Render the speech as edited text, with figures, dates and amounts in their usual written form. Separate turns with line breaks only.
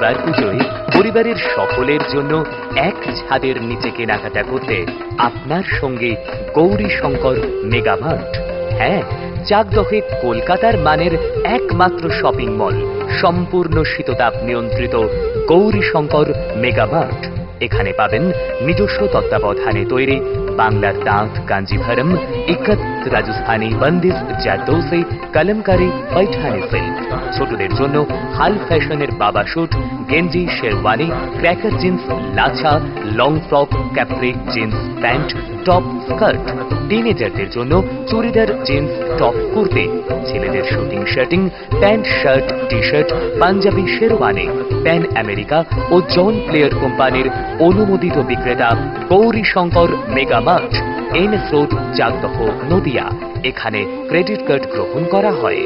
এবার পুজোয় পরিবারের সকলের জন্য এক ছাদের নিচে কেনাকাটা করতে আপনার সঙ্গে গৌরী শঙ্কর মেগামার্ট। হ্যাঁ, চাকদহে কলকাতার মানের একমাত্র শপিং মল, সম্পূর্ণ শীততাপ নিয়ন্ত্রিত গৌরী শঙ্কর মেগামার্ট। এখানে পাবেন নিজস্ব তত্ত্বাবধানে তৈরি বাংলার তাঁত কাঞ্জিভরম, ইকত রাজস্থানী বন্দিশ, জারদোসি, কলমকারী, पैठानी সিল্ক। ছোটদের জন্য হাল ফ্যাশনের বাবা স্যুট, গেঞ্জি, শেরওয়ানি, ক্র্যাকার জিন্স, লাছা, long frock, capri, jeans pant, top, skirt. টিনেজারদের জন্য চুড়িদার, জিন্স, টপ, কুর্তি। ছেলেদের shooting shirting, pant, shirt, T shirt, Punjabi, sherwani. Pan America ও জন প্লেয়ার কোম্পানির অনুমোদিত বিক্রেতা Gouri Shankar Megamart, NS road, Chakdaha, Nadia. এখানে ক্রেডিট কার্ড গ্রহণ করা হয়।